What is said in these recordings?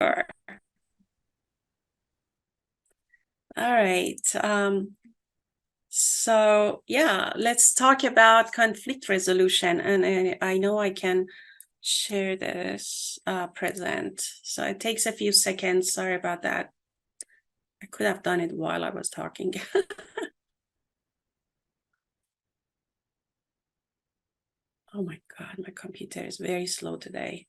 Sure. All right. So yeah, let's talk about conflict resolution. And I know I can share this present. So it takes a few seconds. Sorry about that. I could have done it while I was talking. Oh my God, my computer is very slow today.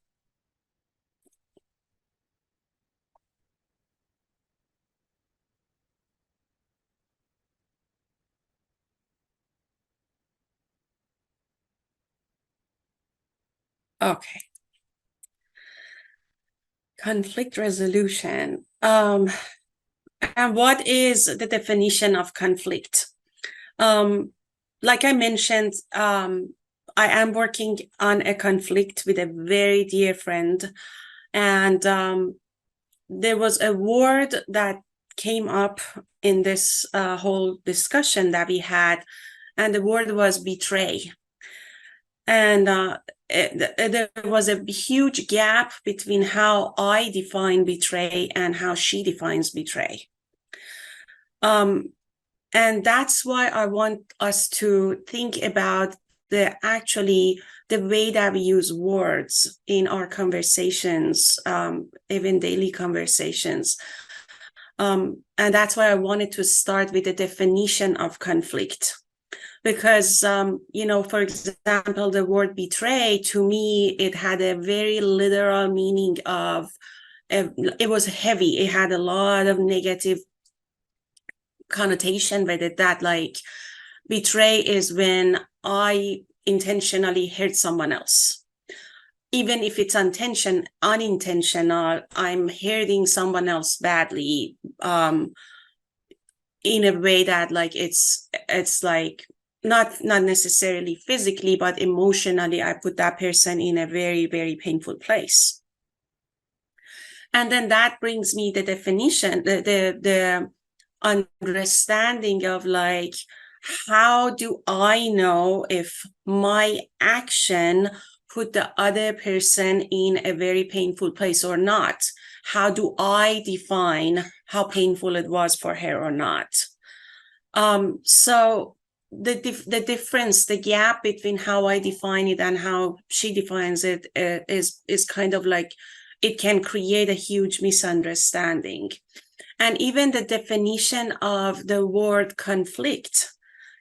Okay. Conflict resolution. And what is the definition of conflict? Um, like I mentioned, I am working on a conflict with a very dear friend, and there was a word that came up in this whole discussion that we had, and the word was betray. And there was a huge gap between how I define betray and how she defines betray. And that's why I want us to think about the way that we use words in our conversations, even daily conversations. And that's why I wanted to start with the definition of conflict. Because, for example, the word betray, to me, it had a very literal meaning of, it was heavy. It had a lot of negative connotation with it, that like betray is when I intentionally hurt someone else. Even if it's unintentional, I'm hurting someone else badly, in a way that like it's like not necessarily physically, but emotionally, I put that person in a very, very painful place. And then that brings me the definition, the understanding of like, how do I know if my action put the other person in a very painful place or not? How do I define how painful it was for her or not? So the difference, the gap between how I define it and how she defines it is kind of like, it can create a huge misunderstanding. And even the definition of the word conflict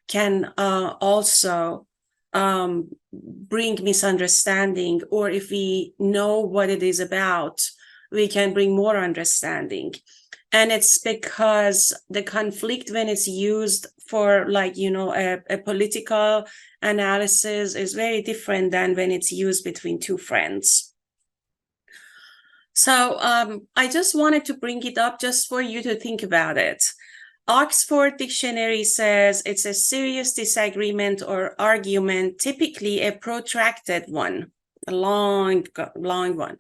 can also bring misunderstanding, or if we know what it is about, we can bring more understanding. And it's because the conflict, when it's used for like, a political analysis, is very different than when it's used between two friends. So I just wanted to bring it up just for you to think about it. Oxford Dictionary says it's a serious disagreement or argument, typically a protracted one, a long one.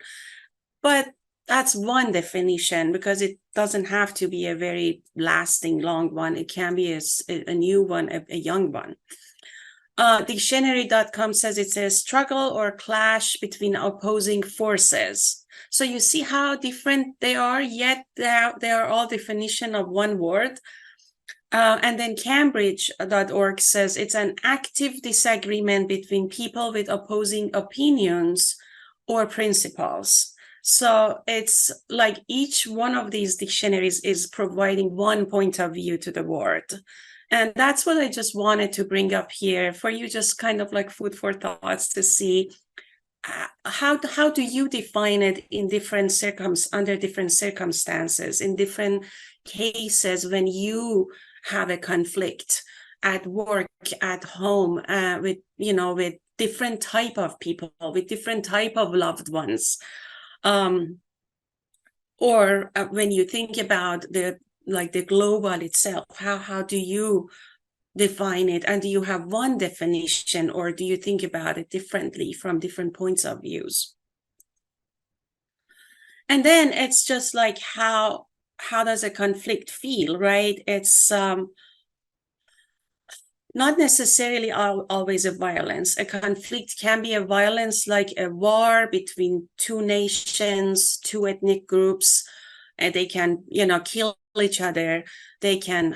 But that's one definition, because it doesn't have to be a very lasting long one. It can be a new one, a young one. Dictionary.com says it's a struggle or clash between opposing forces. So you see how different they are, yet they are all definition of one word. And then Cambridge.org says it's an active disagreement between people with opposing opinions or principles. So it's like each one of these dictionaries is providing one point of view to the word. And that's what I just wanted to bring up here for you, just kind of like food for thoughts to see how do you define it in under different circumstances, in different cases, when you have a conflict at work, at home, with different type of people, with different type of loved ones, or when you think about the global itself, how do you define it? And do you have one definition, or do you think about it differently from different points of views? And then it's just like, how does a conflict feel, right? It's Not necessarily always a violence. A conflict can be a violence like a war between two nations, two ethnic groups, and they can, kill each other. They can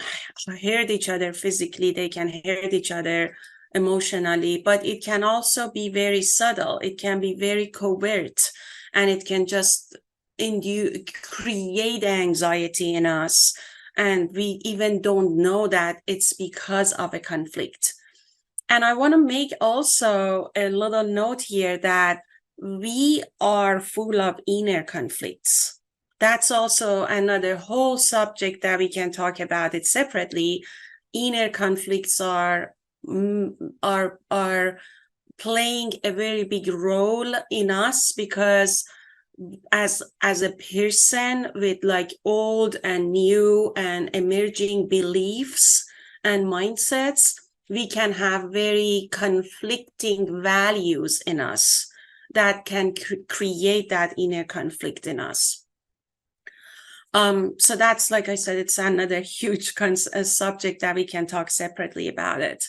hurt each other physically. They can hurt each other emotionally, but it can also be very subtle. It can be very covert, and it can just create anxiety in us, and we even don't know that it's because of a conflict. And I want to make also a little note here that we are full of inner conflicts. That's also another whole subject that we can talk about it separately. Inner conflicts are playing a very big role in us, because as a person with like old and new and emerging beliefs and mindsets, we can have very conflicting values in us that can create that inner conflict in us. So that's, like I said, it's another huge subject that we can talk separately about it.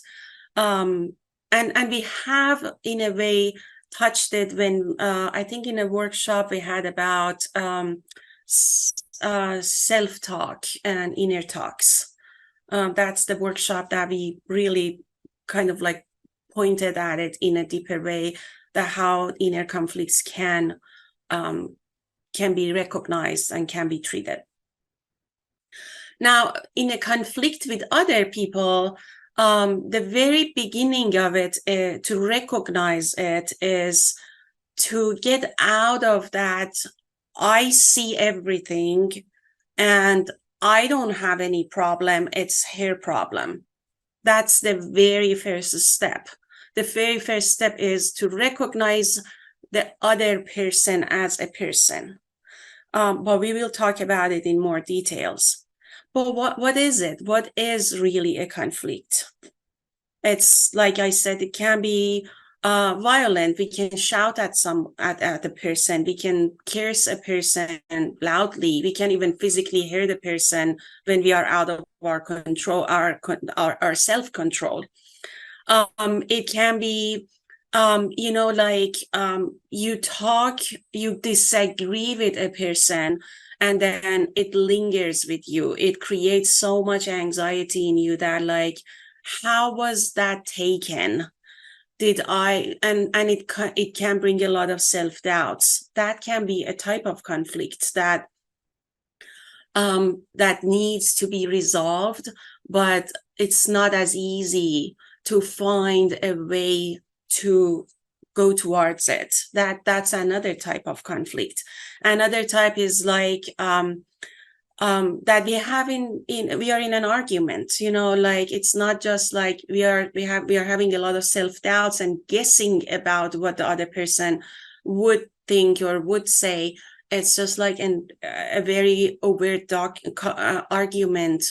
And we have, in a way, touched it when I think in a workshop we had about self-talk and inner talks. That's the workshop that we really kind of like pointed at it in a deeper way, that how inner conflicts can be recognized and can be treated. Now, in a conflict with other people, the very beginning of it, to recognize it, is to get out of that I see everything and I don't have any problem, it's her problem. That's the very first step. The very first step is to recognize the other person as a person. But we will talk about it in more details. But what is it? What is really a conflict? It's, like I said, it can be violent. We can shout at the person. We can curse a person loudly. We can even physically hurt the person when we are out of our control, our self-control. It can be, you disagree with a person, and then it lingers with you. It creates so much anxiety in you that, like, how was that taken? Did I, and it can bring a lot of self-doubts. That can be a type of conflict that needs to be resolved, but it's not as easy to find a way to go towards it. That's another type of conflict. Another type is like that we are in an argument, like it's not just like we are having a lot of self-doubts and guessing about what the other person would think or would say. It's just like a very overt argument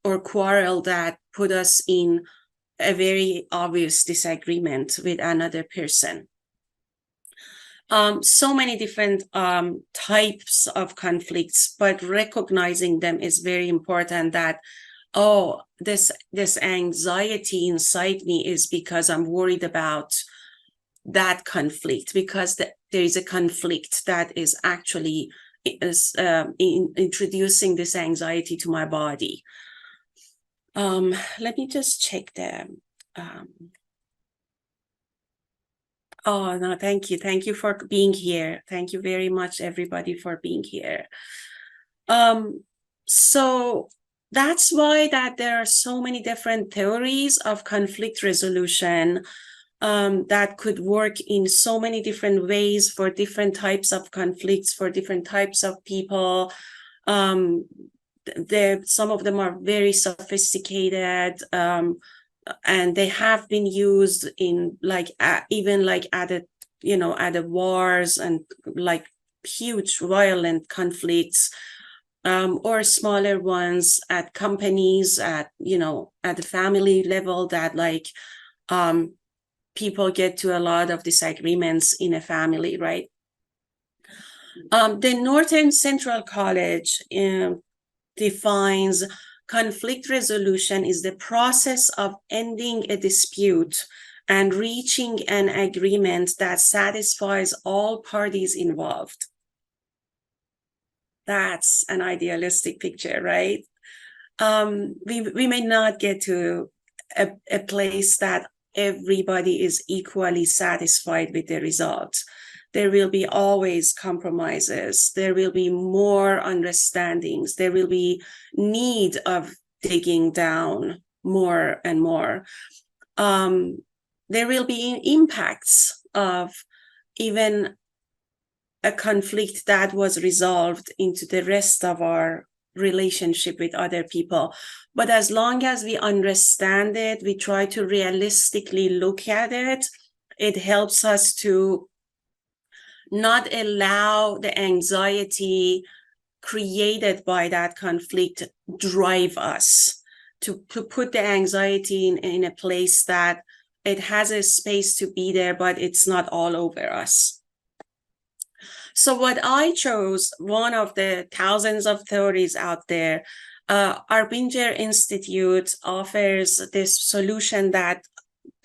or quarrel that put us in a very obvious disagreement with another person. So many different types of conflicts, but recognizing them is very important. That, oh, this anxiety inside me is because I'm worried about that conflict, because there is a conflict that is actually introducing this anxiety to my body. Let me just check them. Oh, no, thank you. Thank you for being here. Thank you very much, everybody, for being here. So that's why that there are so many different theories of conflict resolution that could work in so many different ways for different types of conflicts, for different types of people. Some of them are very sophisticated, and they have been used in even at the wars and like huge violent conflicts, or smaller ones at companies, at the family level, that like people get to a lot of disagreements in a family, right? The Northern Central College defines conflict resolution is the process of ending a dispute and reaching an agreement that satisfies all parties involved. That's an idealistic picture, right? We may not get to a place that everybody is equally satisfied with the result. There will be always compromises. There will be more understandings. There will be need of digging down more and more. There will be impacts of even a conflict that was resolved into the rest of our relationship with other people. But as long as we understand it, we try to realistically look at it, it helps us to not allow the anxiety created by that conflict drive us, to put the anxiety in a place that it has a space to be there, but it's not all over us. So what I chose, one of the thousands of theories out there, Arbinger Institute offers this solution that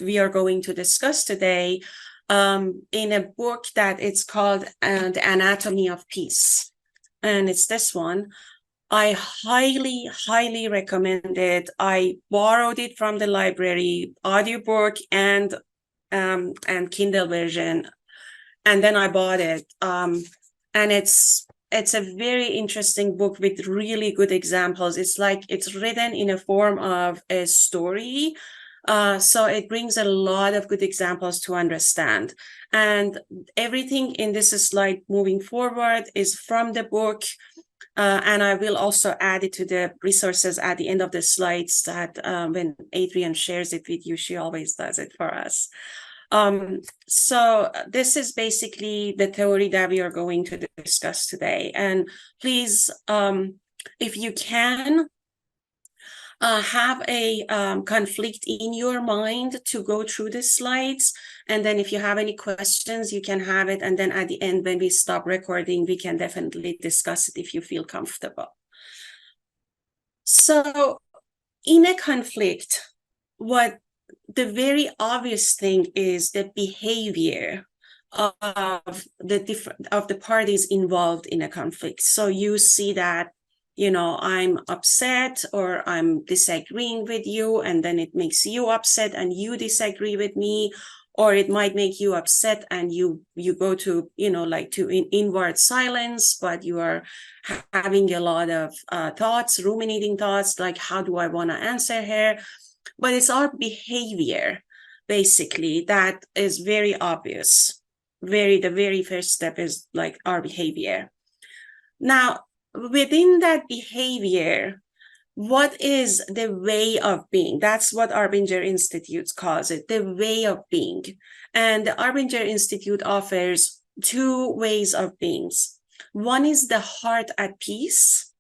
we are going to discuss today in a book that it's called The Anatomy of Peace. And it's this one. I highly, highly recommend it. I borrowed it from the library, audiobook and Kindle version. And then I bought it. And it's a very interesting book with really good examples. It's like it's written in a form of a story. So it brings a lot of good examples to understand. And everything in this slide moving forward is from the book. And I will also add it to the resources at the end of the slides that when Adrienne shares it with you, she always does it for us. So this is basically the theory that we are going to discuss today. And please, if you can, have a conflict in your mind to go through the slides. And then if you have any questions, you can have it. And then at the end, when we stop recording, we can definitely discuss it if you feel comfortable. So in a conflict, what the very obvious thing is the behavior of the parties involved in a conflict. So you see that, you know, I'm upset or I'm disagreeing with you, and then it makes you upset and you disagree with me, or it might make you upset and you go to, you know, like to inward silence, but you are having a lot of thoughts, ruminating thoughts, like how do I want to answer her? But it's our behavior, basically, that is very obvious. The very first step is like our behavior. Now, within that behavior, what is the way of being? That's what Arbinger Institute calls it, the way of being. And the Arbinger Institute offers two ways of being. One is the heart at peace,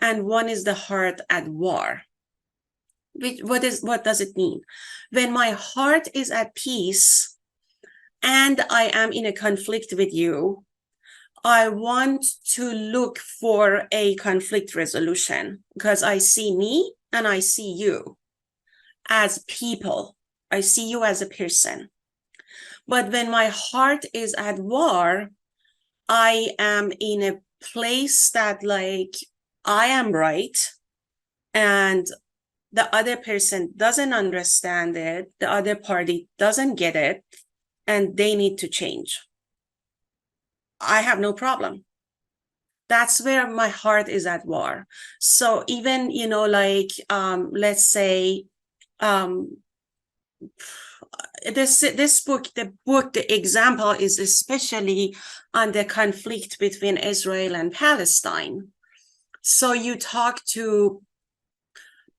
and one is the heart at war. What does it mean? When my heart is at peace and I am in a conflict with you, I want to look for a conflict resolution because I see me and I see you as people. I see you as a person. But when my heart is at war, I am in a place that like I am right and the other person doesn't understand it, the other party doesn't get it, and they need to change. I have no problem. That's where my heart is at war. So even, you know, like, let's say, this book, the example is especially on the conflict between Israel and Palestine. So you talk to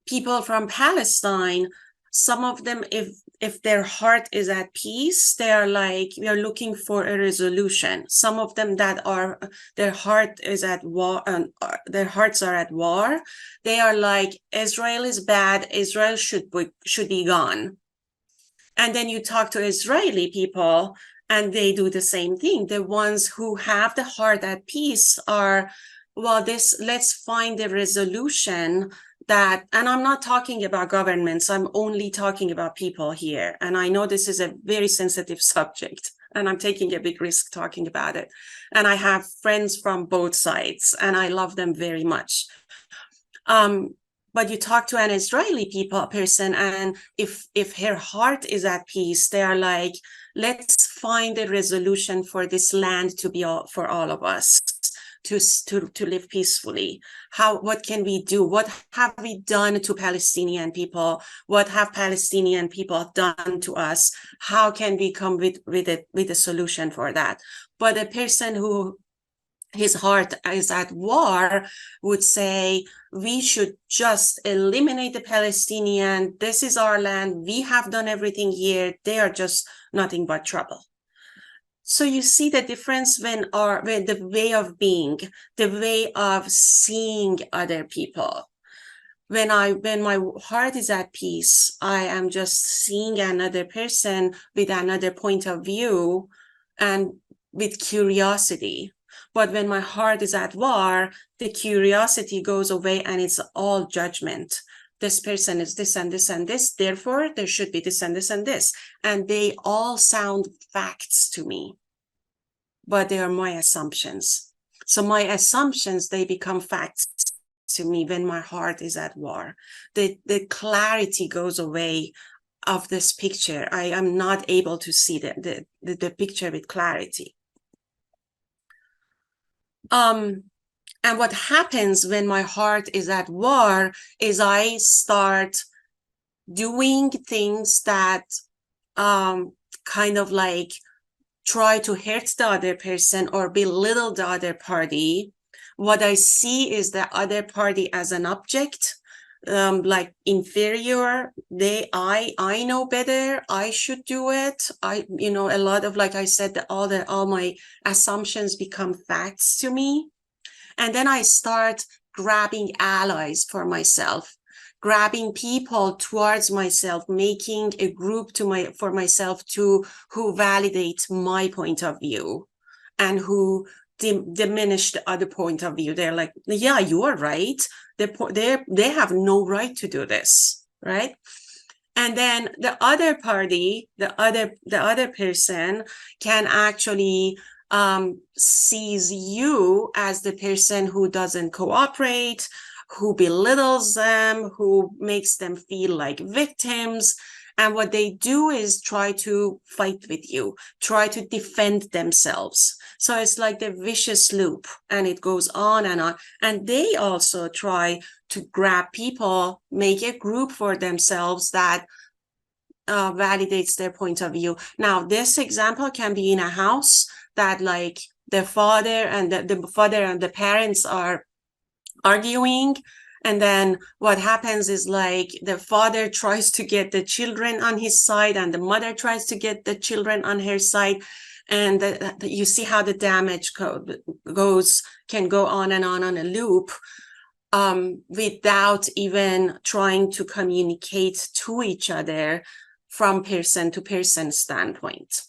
people from Palestine, some of them, if their heart is at peace, they are like, we are looking for a resolution. Some of them that are, their heart is at war, and their hearts are at war. They are like, Israel is bad, Israel should be gone. And then you talk to Israeli people and they do the same thing. The ones who have the heart at peace are, well, let's find a resolution that, and I'm not talking about governments, I'm only talking about people here. And I know this is a very sensitive subject, and I'm taking a big risk talking about it. And I have friends from both sides, and I love them very much. But you talk to an Israeli person, and if her heart is at peace, they are like, let's find a resolution for this land to be for all of us, to live peacefully. What can we do? What have we done to Palestinian people? What have Palestinian people done to us? How can we come with a solution for that? But a person who his heart is at war would say, we should just eliminate the Palestinian. This is our land. We have done everything here. They are just nothing but trouble. So you see the difference when the way of being, the way of seeing other people. When my heart is at peace, I am just seeing another person with another point of view and with curiosity. But when my heart is at war, the curiosity goes away and it's all judgment. This person is this and this and this, therefore there should be this and this and this. And they all sound facts to me, but they are my assumptions. So my assumptions, they become facts to me when my heart is at war. The clarity goes away of this picture. I am not able to see the picture with clarity. And what happens when my heart is at war is I start doing things that kind of like try to hurt the other person or belittle the other party. What I see is the other party as an object, like inferior. I know better. I should do it. A lot of, like I said, all my assumptions become facts to me. And then I start grabbing allies for myself, grabbing people towards myself, making a group for myself who validate my point of view and who diminish the other point of view. They're like, yeah, you are right. They have no right to do this, right? And then the other party, the other person can actually sees you as the person who doesn't cooperate, who belittles them, who makes them feel like victims. And what they do is try to fight with you, try to defend themselves. So it's like the vicious loop, and it goes on and on. And they also try to grab people, make a group for themselves that validates their point of view. Now, this example can be in a house that, like, the father and the parents are arguing, and then what happens is, like, the father tries to get the children on his side and the mother tries to get the children on her side, and you see how the damage can go on and on a loop, without even trying to communicate to each other from person to person standpoint.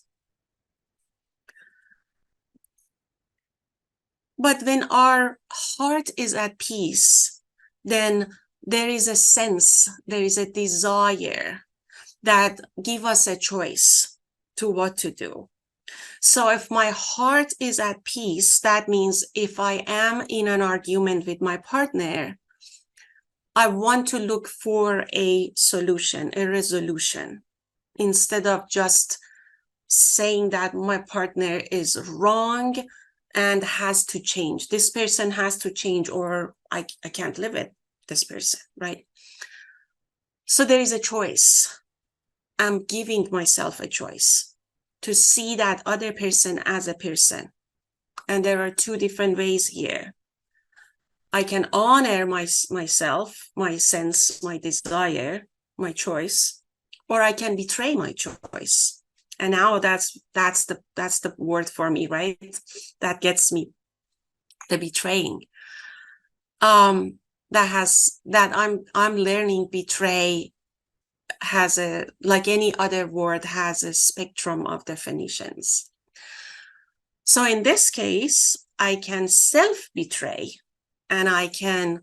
But when our heart is at peace, then there is a sense, there is a desire that give us a choice to what to do. So if my heart is at peace, that means if I am in an argument with my partner, I want to look for a solution, a resolution, instead of just saying that my partner is wrong and has to change. This person has to change, or I can't live with this person, right? So there is a choice. I'm giving myself a choice to see that other person as a person. And there are two different ways here. I can honor myself, my sense, my desire, my choice, or I can betray my choice. And now that's the word for me, right? That gets me, the betraying. I'm learning betray has a, like any other word, has a spectrum of definitions. So in this case, I can self-betray, and I can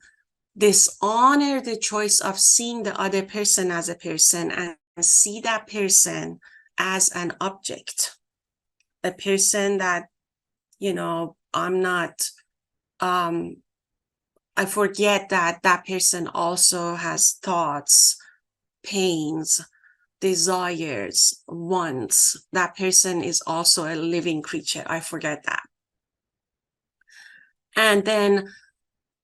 dishonor the choice of seeing the other person as a person and see that person as an object, a person that, I'm not, I forget that that person also has thoughts, pains, desires, wants. That person is also a living creature. I forget that. And then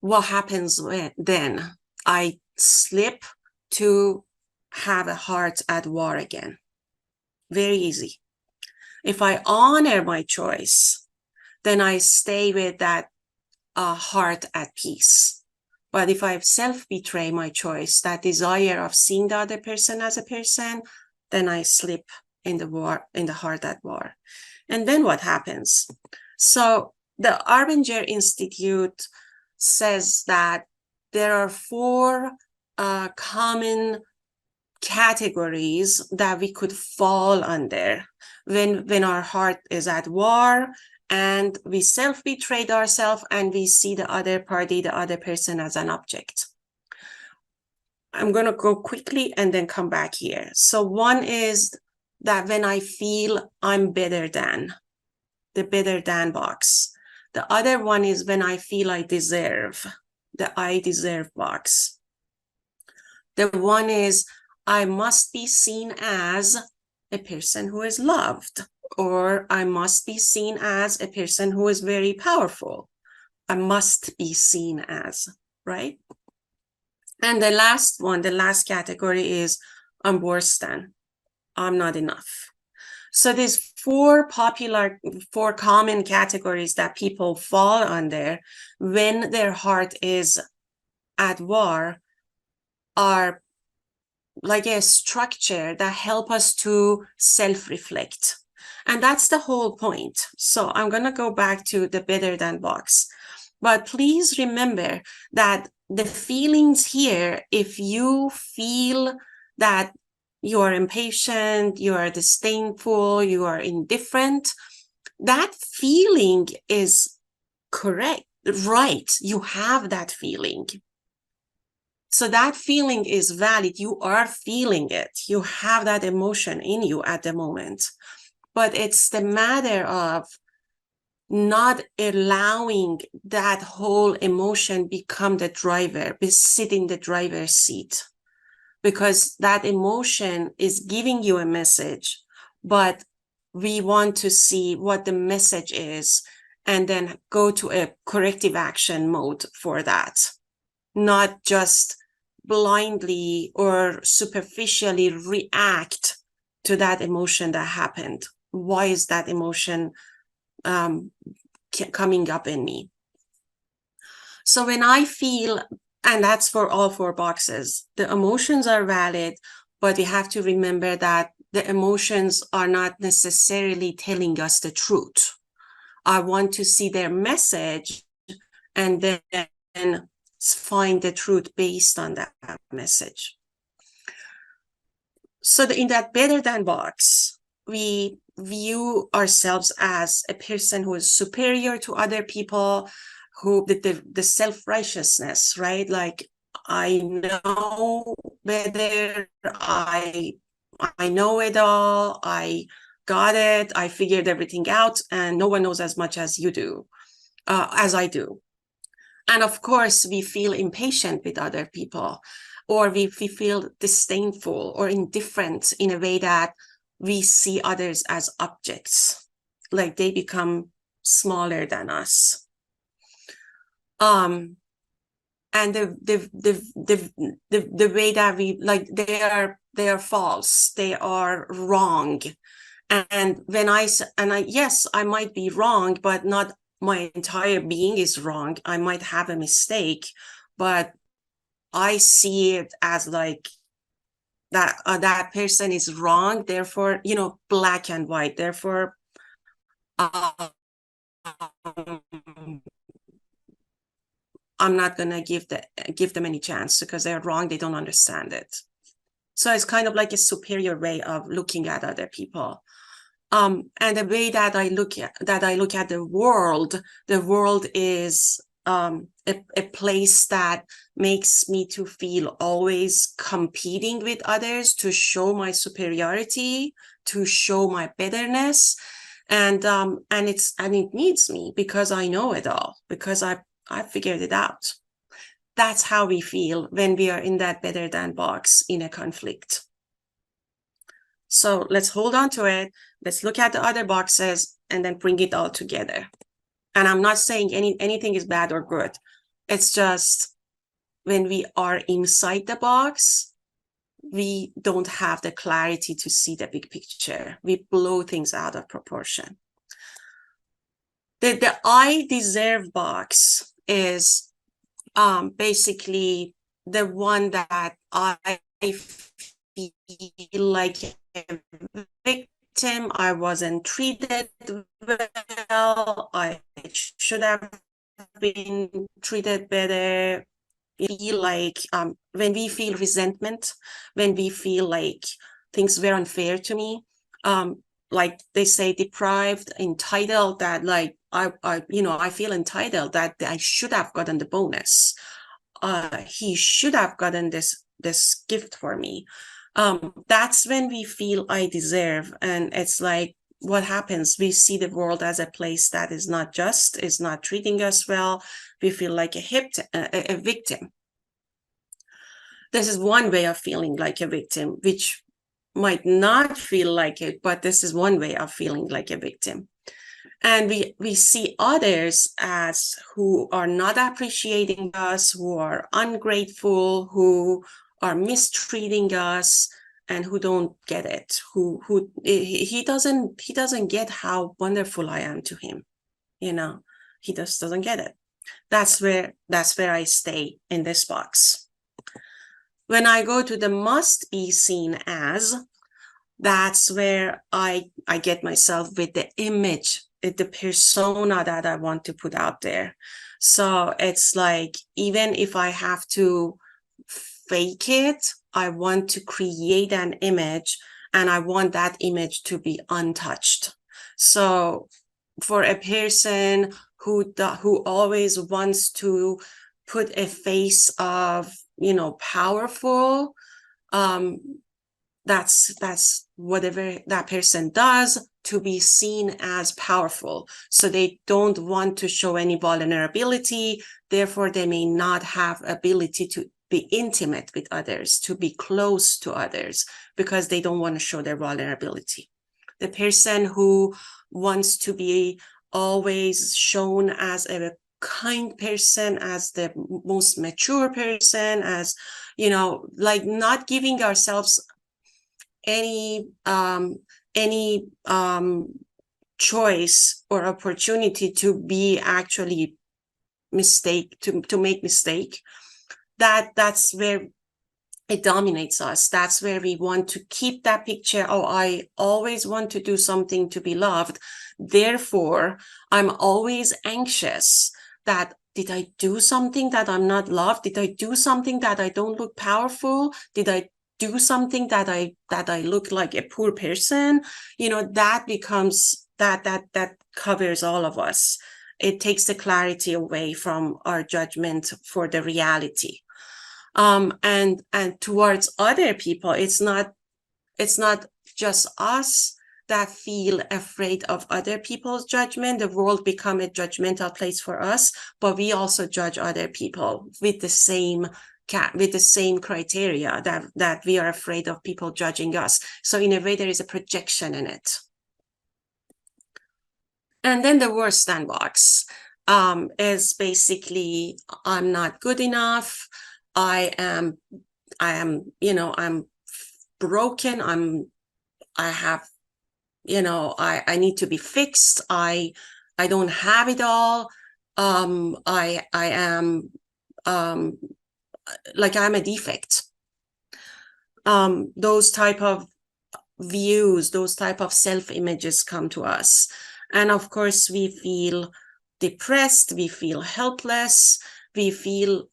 what happens then? I slip to have a heart at war again. Very easy. If I honor my choice, then I stay with that heart at peace. But if I self-betray my choice, that desire of seeing the other person as a person, then I slip in the heart at war. And then what happens? So the Arbinger Institute says that there are 4 common categories that we could fall under when our heart is at war and we self-betrayed ourselves and we see the other party, the other person as an object. I'm going to go quickly and then come back here. So one is that when I feel I'm better than, the better than box. The other one is when I feel I deserve, the I deserve box. The one is I must be seen as a person who is loved, or I must be seen as a person who is very powerful. I must be seen as, right? And the last one, the last category is I'm worse than, I'm not enough. So these 4 common categories that people fall under when their heart is at war are like a structure that help us to self-reflect. And that's the whole point. So I'm going to go back to the better than box. But please remember that the feelings here, if you feel that you are impatient, you are disdainful, you are indifferent, that feeling is correct, right? You have that feeling. So that feeling is valid. You are feeling it. You have that emotion in you at the moment. But it's the matter of not allowing that whole emotion become the driver, be sitting in the driver's seat. Because that emotion is giving you a message, but we want to see what the message is and then go to a corrective action mode for that. Not just blindly or superficially react to that emotion that happened. Why is that emotion coming up in me? So when I feel, and that's for all 4 boxes, the emotions are valid, but we have to remember that the emotions are not necessarily telling us the truth. I want to see their message and then find the truth based on that message. So in that better than box, we view ourselves as a person who is superior to other people, who the self-righteousness, right? Like, I know better, I know it all, I got it, I figured everything out, and no one knows as much as you do, as I do. And of course, we feel impatient with other people, or we feel disdainful or indifferent in a way that we see others as objects, like they become smaller than us. And the way that we, like, they are false, they are wrong. And yes, I might be wrong, but not my entire being is wrong. I might have a mistake, but I see it as like that person is wrong. Therefore, black and white. Therefore, I'm not gonna give them any chance because they're wrong. They don't understand it. So it's kind of like a superior way of looking at other people. And the way that I look at the world is a place that makes me to feel always competing with others to show my superiority, to show my betterness. And it needs me because I know it all, because I figured it out. That's how we feel when we are in that better than box in a conflict. So let's hold on to it. Let's look at the other boxes and then bring it all together. And I'm not saying anything is bad or good. It's just when we are inside the box, we don't have the clarity to see the big picture. We blow things out of proportion. The I deserve box is basically the one that I feel like a victim. I wasn't treated well. I should have been treated better. Feel like when we feel resentment, when we feel like things were unfair to me, like they say, deprived, entitled, that like I feel entitled that I should have gotten the bonus. He should have gotten this gift for me. That's when we feel I deserve. And it's like, what happens? We see the world as a place that is not just, is not treating us well. We feel like a victim. This is one way of feeling like a victim, which might not feel like it, but this is one way of feeling like a victim. And we see others as who are not appreciating us, who are ungrateful, who are mistreating us, and who don't get it. He doesn't get how wonderful I am to him. He just doesn't get it. That's where I stay in this box. When I go to the must be seen as, that's where I get myself with the image, the persona that I want to put out there. So it's like, even if I have to fake it, I want to create an image, and I want that image to be untouched. So for a person who always wants to put a face of, powerful, that's whatever that person does to be seen as powerful. So they don't want to show any vulnerability. Therefore, they may not have ability to be intimate with others, to be close to others, because they don't want to show their vulnerability. The person who wants to be always shown as a kind person, as the most mature person, as, like not giving ourselves any choice or opportunity to be actually to make mistake. That's where it dominates us. That's where we want to keep that picture. Oh, I always want to do something to be loved. Therefore, I'm always anxious that, did I do something that I'm not loved? Did I do something that I don't look powerful? Did I do something that I look like a poor person? That becomes that covers all of us. It takes the clarity away from our judgment for the reality. And towards other people, it's not just us that feel afraid of other people's judgment. The world become a judgmental place for us, but we also judge other people with the same criteria that we are afraid of people judging us. So in a way, there is a projection in it. And then the worse than box is basically, I'm not good enough. I am, I'm broken. I need to be fixed. I don't have it all. I am, like I'm a defect. Those type of views, those type of self-images come to us. And of course, we feel depressed, we feel helpless, we feel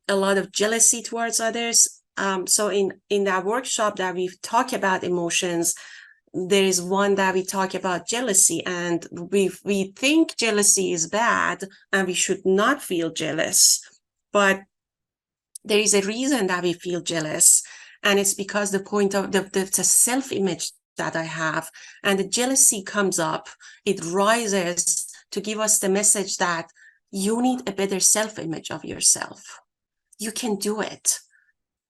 a lot of jealousy towards others. So in that workshop that we've talked about emotions, there is one that we talk about jealousy, and we think jealousy is bad and we should not feel jealous, but there is a reason that we feel jealous, and it's because the point of the self-image that I have, and the jealousy comes up, it rises to give us the message that you need a better self-image of yourself. You can do it.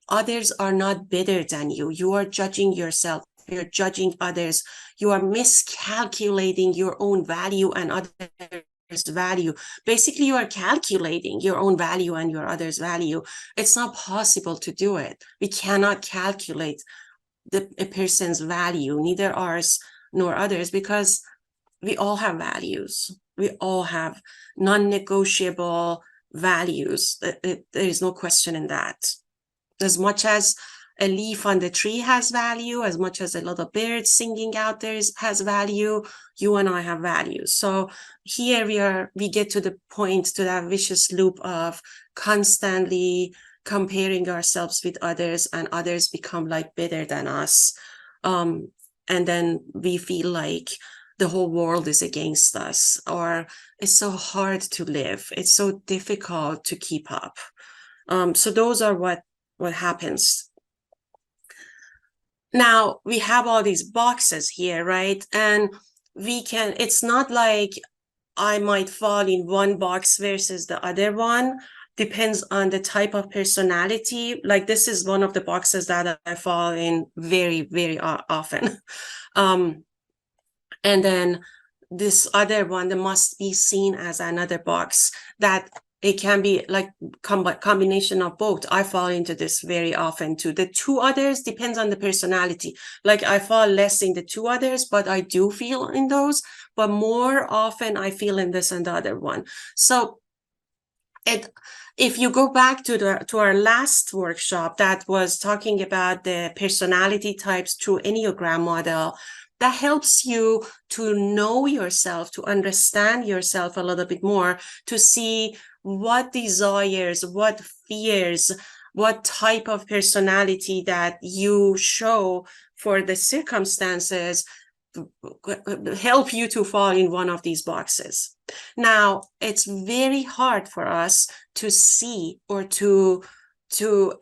Others are not better than you. You are judging yourself. You're judging others. You are miscalculating your own value and others' value. Basically, you are calculating your own value and your others' value. It's not possible to do it. We cannot calculate a person's value, neither ours nor others, because we all have values. We all have non-negotiable values. There is no question in that. As much as a leaf on the tree has value, as much as a lot of birds singing out there has value, you and I have values. So here we get to the point, to that vicious loop of constantly comparing ourselves with others, and others become like better than us. And then we feel like the whole world is against us, or it's so hard to live. It's so difficult to keep up. So those are what happens. Now we have all these boxes here, right? And it's not like I might fall in one box versus the other one. Depends on the type of personality. Like this is one of the boxes that I fall in very, very often. And then this other one that must be seen as another box, that it can be like combination of both. I fall into this very often too. The two others depends on the personality. Like I fall less in the two others, but I do feel in those. But more often I feel in this and the other one. So if you go back to our last workshop that was talking about the personality types through Enneagram model, that helps you to know yourself, to understand yourself a little bit more, to see what desires, what fears, what type of personality that you show for the circumstances help you to fall in one of these boxes. Now, it's very hard for us to see or to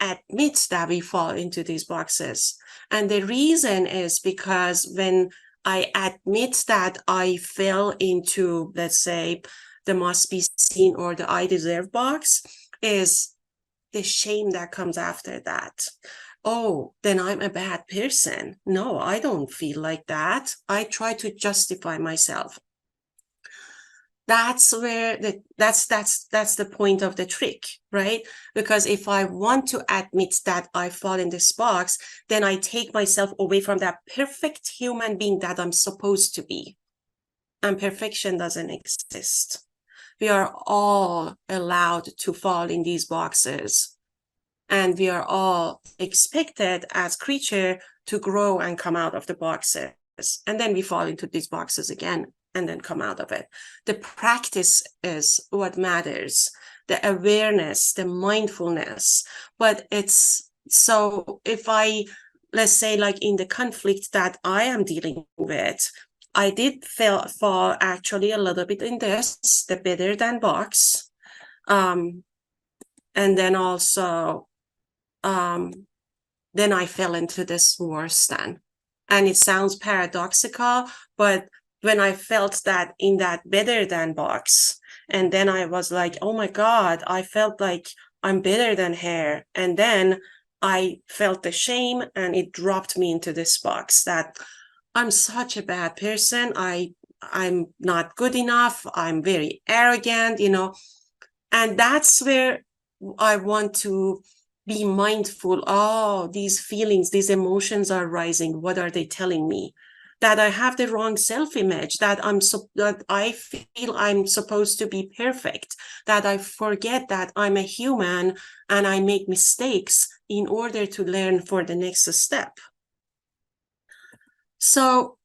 admit that we fall into these boxes. And the reason is because when I admit that I fell into, let's say, the must be seen or the I deserve box, is the shame that comes after that. Oh, then I'm a bad person. No, I don't feel like that. I try to justify myself. That's where that's the point of the trick, right? Because if I want to admit that I fall in this box, then I take myself away from that perfect human being that I'm supposed to be. And perfection doesn't exist. We are all allowed to fall in these boxes. And we are all expected as creatures to grow and come out of the boxes. And then we fall into these boxes again and then come out of it. The practice is what matters, the awareness, the mindfulness. But it's so if let's say like in the conflict that I am dealing with, I did fall actually a little bit in this, the better than box. And then also, then I fell into this worse than. And it sounds paradoxical, but when I felt that in that better than box, and then I was like, oh my God, I felt like I'm better than her. And then I felt the shame and it dropped me into this box that I'm such a bad person. I'm not good enough. I'm very arrogant, and that's where I want to be mindful. Oh, these feelings, these emotions are rising. What are they telling me? That I have the wrong self-image, that I feel I'm supposed to be perfect, that I forget that I'm a human and I make mistakes in order to learn for the next step. So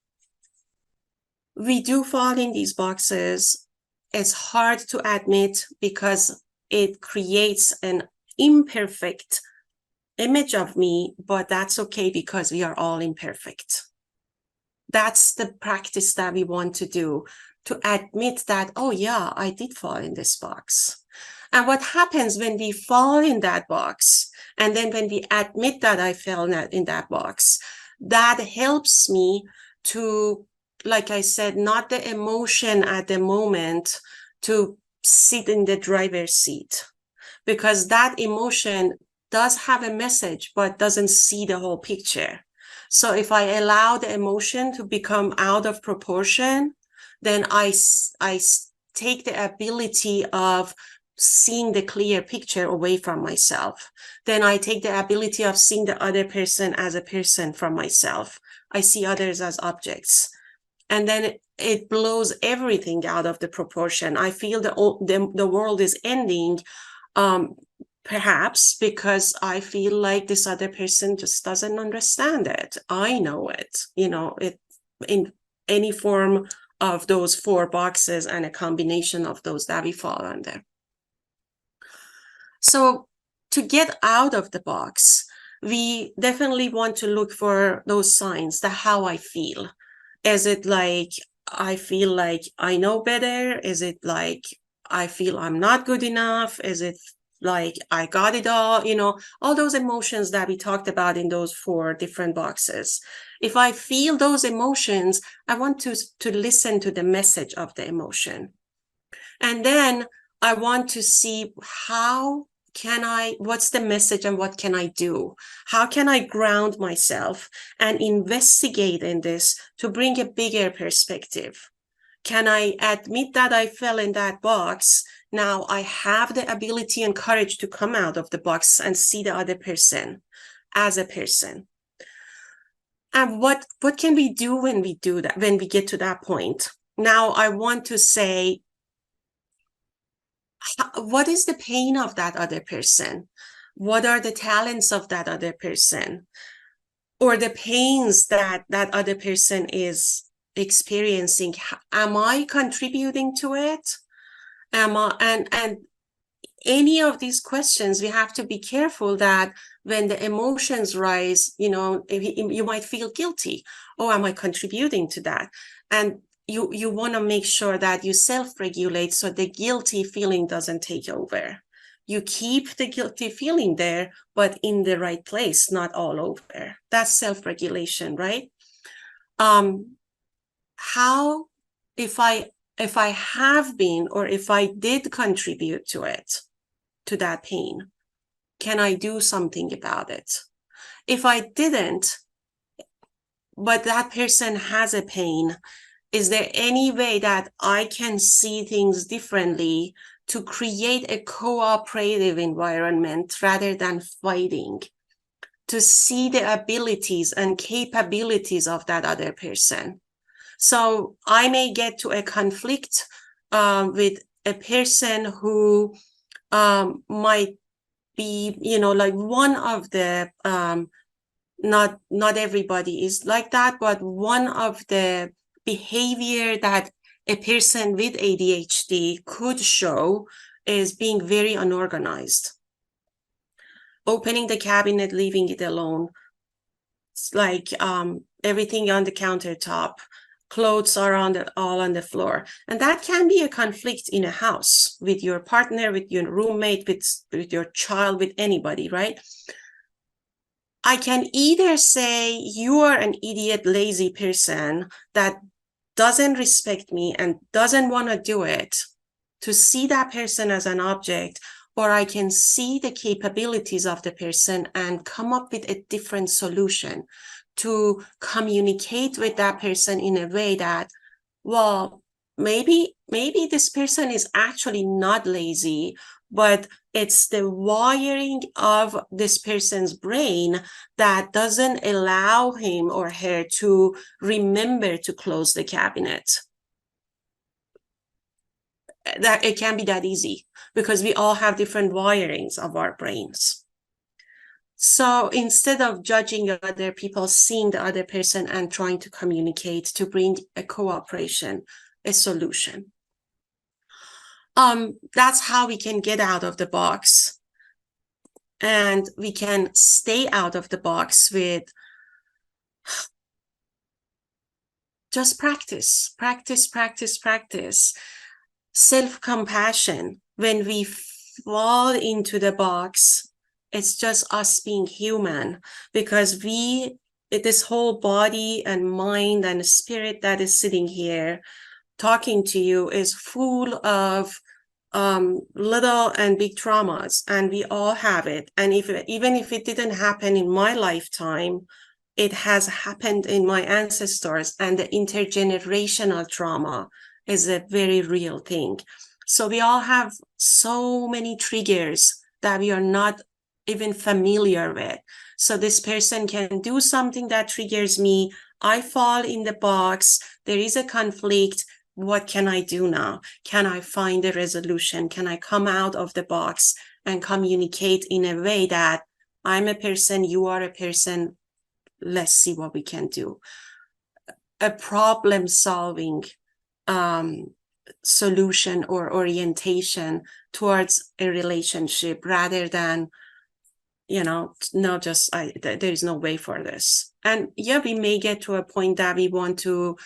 we do fall in these boxes. It's hard to admit because it creates an imperfect image of me, but that's okay because we are all imperfect. That's the practice that we want to do, to admit that, oh yeah, I did fall in this box. And what happens when we fall in that box, and then when we admit that I fell in that box, that helps me to, like I said, not the emotion at the moment, to sit in the driver's seat, because that emotion does have a message but doesn't see the whole picture. So if I allow the emotion to become out of proportion, then I take the ability of seeing the clear picture away from myself. Then I take the ability of seeing the other person as a person from myself. I see others as objects. And then it blows everything out of the proportion. I feel the world is ending, perhaps because I feel like this other person just doesn't understand it. I know it, it in any form of those 4 boxes and a combination of those that we fall under. So to get out of the box, we definitely want to look for those signs, the how I feel. Is it like I feel like I know better? Is it like I feel I'm not good enough? Is it like I got it all? All those emotions that we talked about in those 4 different boxes. If I feel those emotions, I want to listen to the message of the emotion. And then I want to see what's the message and what can I do? How can I ground myself and investigate in this to bring a bigger perspective? Can I admit that I fell in that box? Now I have the ability and courage to come out of the box and see the other person as a person. And what can we do when we do that, when we get to that point? Now I want to say, what is the pain of that other person? What are the talents of that other person? Or the pains that that other person is experiencing? Am I contributing to it? And any of these questions, we have to be careful that when the emotions rise, you might feel guilty. Oh, am I contributing to that? And you want to make sure that you self-regulate so the guilty feeling doesn't take over. You keep the guilty feeling there, but in the right place, not all over. That's self-regulation, right? How, if I have been, or if I did contribute to it, to that pain, can I do something about it? If I didn't, but that person has a pain, is there any way that I can see things differently to create a cooperative environment rather than fighting, to see the abilities and capabilities of that other person? So I may get to a conflict with a person who might be, like one of the, not everybody is like that, but one of the behavior that a person with ADHD could show is being very unorganized. Opening the cabinet, leaving it alone. It's like everything on the countertop. Clothes are all on the floor. And that can be a conflict in a house with your partner, with your roommate, with your child, with anybody, right? I can either say you are an idiot, lazy person that doesn't respect me and doesn't want to do it, to see that person as an object, or I can see the capabilities of the person and come up with a different solution to communicate with that person in a way that, well, maybe this person is actually not lazy, but it's the wiring of this person's brain that doesn't allow him or her to remember to close the cabinet. That it can be that easy because we all have different wirings of our brains. So instead of judging other people, seeing the other person and trying to communicate to bring a cooperation, a solution. That's how we can get out of the box, and we can stay out of the box with just practice, practice, practice, practice. Self-compassion. When we fall into the box, it's just us being human, because this whole body and mind and spirit that is sitting here talking to you is full of little and big traumas, and we all have it. And even if it didn't happen in my lifetime, it has happened in my ancestors, and the intergenerational trauma is a very real thing. So we all have so many triggers that we are not even familiar with. So this person can do something that triggers me. I fall in the box. There is a conflict. What can I do now? Can I find a resolution? Can I come out of the box and communicate in a way that I'm a person, you are a person, let's see what we can do. A problem solving solution or orientation towards a relationship, rather than, no, just there is no way for this. And yeah, we may get to a point that we want to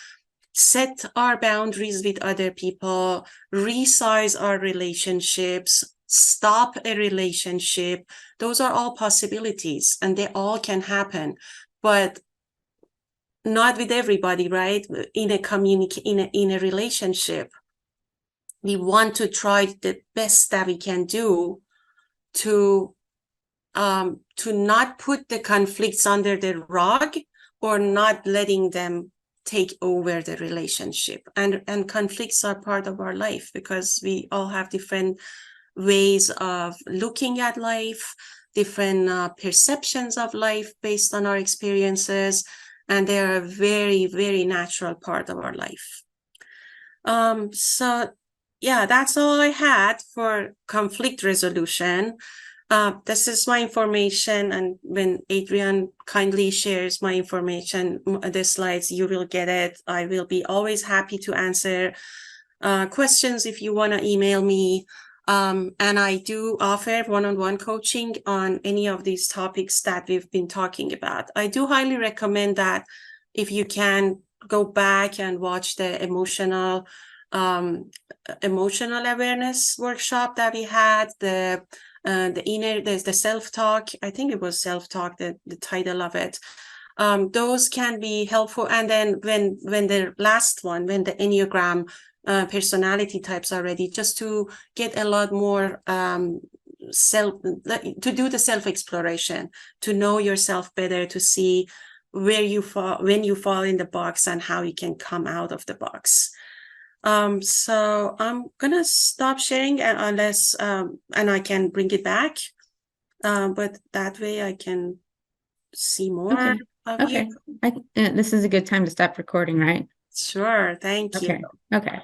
set our boundaries with other people, resize our relationships, stop a relationship. Those are all possibilities, and they all can happen, but not with everybody, right? In a relationship, we want to try the best that we can do to not put the conflicts under the rug, or not letting them take over the relationship. And conflicts are part of our life, because we all have different ways of looking at life, different perceptions of life based on our experiences, and they are a very, very natural part of our life. So yeah, that's all I had for conflict resolution. This is my information, and when Adrian kindly shares my information, the slides, you will get it. I will be always happy to answer questions if you want to email me. And I do offer one-on-one coaching on any of these topics that we've been talking about. I do highly recommend that if you can go back and watch the emotional awareness workshop that we had, the self-talk, I think it was self-talk, the title of it. Those can be helpful. And then when the last one, when the Enneagram personality types are ready, just to get a lot more to do the self-exploration, to know yourself better, to see where you fall, when you fall in the box, and how you can come out of the box. So I'm gonna stop sharing unless and I can bring it back, but that way I can see more of you. This is a good time to stop recording, right? Sure, thank you. Okay.